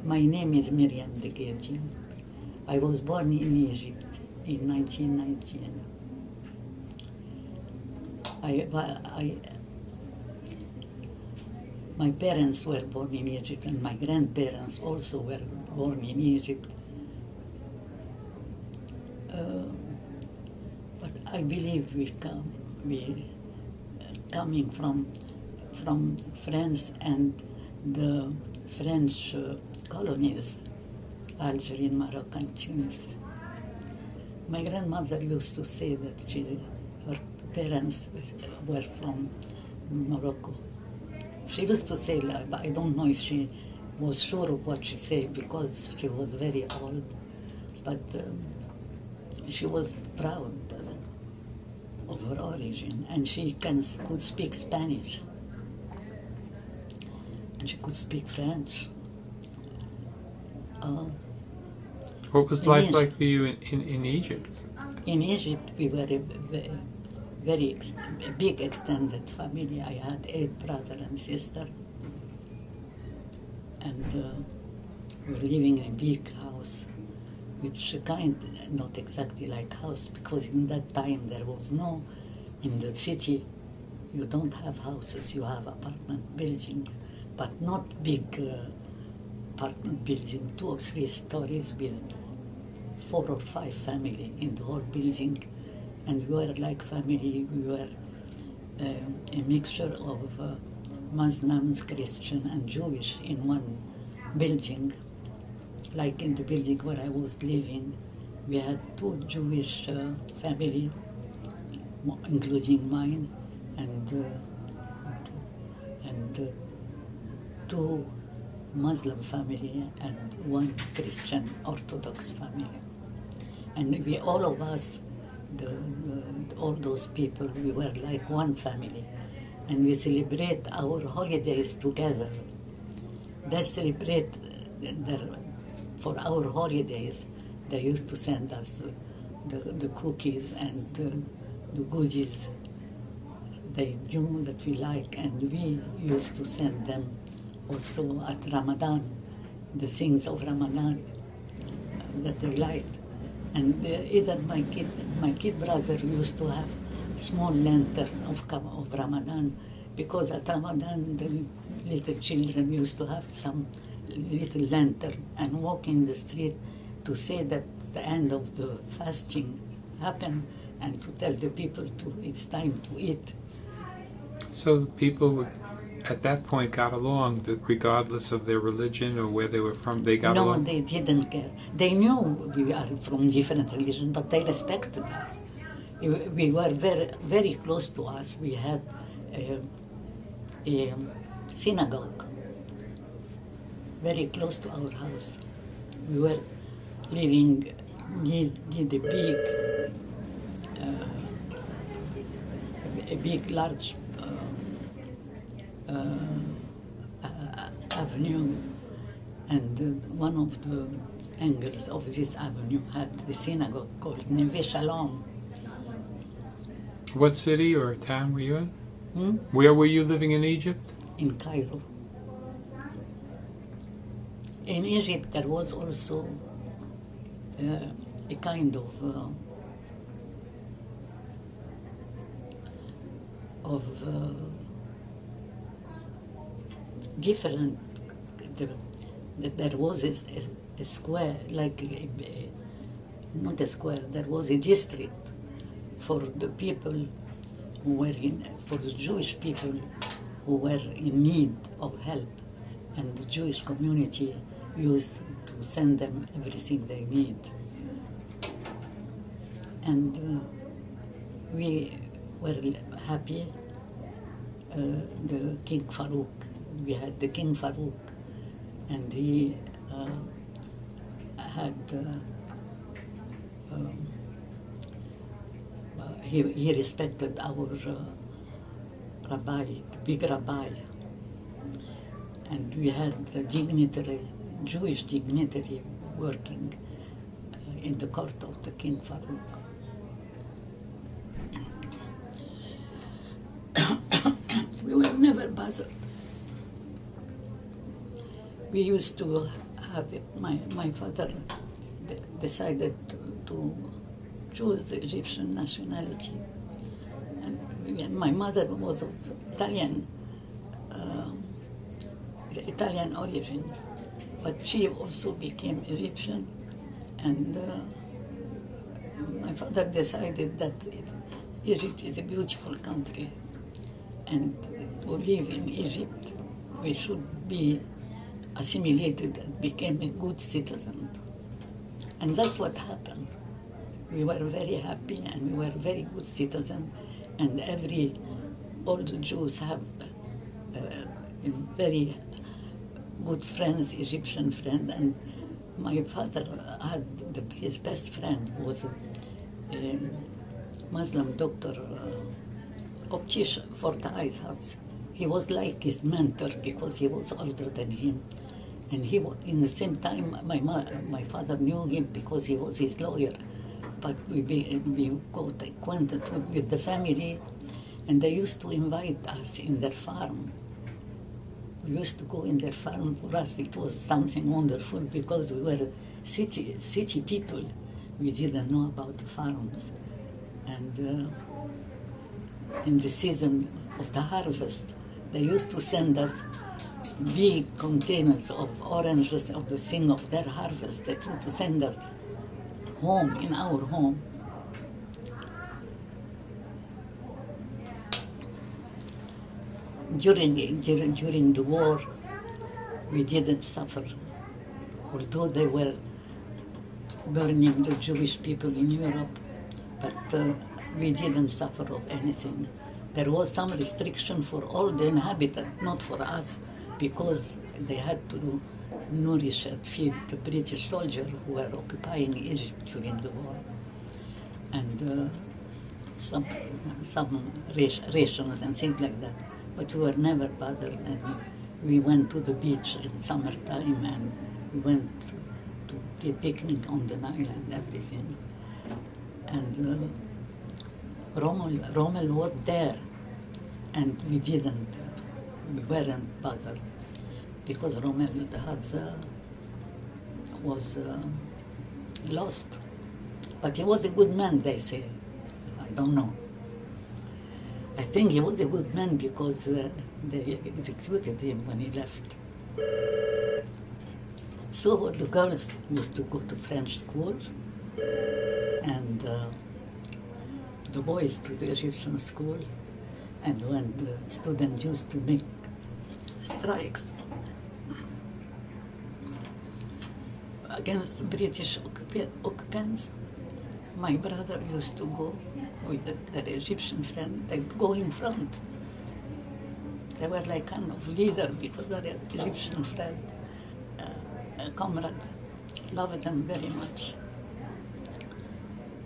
My name is Miriam de Guerdia. I was born in Egypt in 1919. My parents were born in Egypt, and my grandparents also were born in Egypt. But I believe we coming from France and the French colonies, Algeria, Morocco, and Tunis. My grandmother used to say that her parents were from Morocco. She used to say, but I don't know if she was sure of what she said because she was very old, but she was proud of her origin, and she could speak Spanish, and she could speak French. What was life like for you in Egypt? In Egypt, we were a big extended family. I had 8 brothers and sisters, and we were living in a big house, which not exactly like house, because in that time there was no, in the city, you don't have houses, you have apartment buildings, but not big apartment building, 2 or 3 stories with 4 or 5 family in the whole building. And we were like family, we were a mixture of Muslims, Christian, and Jewish in one building. Like in the building where I was living, we had 2 Jewish family, including mine, and 2 Muslim family and 1 Christian Orthodox family. And we, all of us, all those people, we were like one family, and we celebrate our holidays together. They celebrate for our holidays. They used to send us the cookies and the goodies they knew that we like, and we used to send them also at Ramadan, the things of Ramadan that they liked. And either my kid brother used to have small lantern of Ramadan, because at Ramadan the little children used to have some little lantern and walk in the street to say that the end of the fasting happened, and to tell the people it's time to eat. So people at that point got along, regardless of their religion or where they were from, they got along? No, they didn't care. They knew we are from different religions, but they respected us. We were very, very close to us. We had a synagogue very close to our house. We were living near the big, large avenue, and one of the angles of this avenue had the synagogue called Neve Shalom. What city or town were you in? Where were you living in Egypt? In Cairo. In Egypt there was also a kind of different. There was a square, like not a square. There was a district for the people who were for the Jewish people who were in need of help, and the Jewish community used to send them everything they need. And we were happy. The King Farouk, we had the King Farouk, and he had he respected our rabbi, the big rabbi, and we had the dignitary, Jewish dignitary, working in the court of the King Farouk. We were never bothered. We used to have it. My father decided to choose the Egyptian nationality. And my mother was of Italian origin, but she also became Egyptian. And my father decided that Egypt is a beautiful country, and to live in Egypt, we should be assimilated and became a good citizen. And that's what happened. We were very happy and we were very good citizens, and all the Jews have very good friends, Egyptian friend, and my father had his best friend was a Muslim doctor, optician for the eyes house. He was like his mentor because he was older than him. And in the same time, my father knew him because he was his lawyer. But we got acquainted with the family, and they used to invite us in their farm. We used to go in their farm. For us, it was something wonderful because we were city people. We didn't know about the farms. And in the season of the harvest, they used to send us big containers of oranges of the thing of their harvest. They used to send us home, in our home. During the war, we didn't suffer, although they were burning the Jewish people in Europe, but we didn't suffer of anything. There was some restriction for all the inhabitants, not for us, because they had to nourish and feed the British soldiers who were occupying Egypt during the war. And some rations and things like that. But we were never bothered, and we went to the beach in summertime, and we went to the picnic on the Nile and everything. And Rommel was there, and we weren't bothered, because Rommel was lost. But he was a good man, they say. I don't know. I think he was a good man because they executed him when he left. So the girls used to go to French school, and the boys to the Egyptian school. And when the students used to make strikes against the British occupants, my brother used to go with their Egyptian friend. They'd go in front. They were like kind of leader because their Egyptian friend, comrade, loved them very much.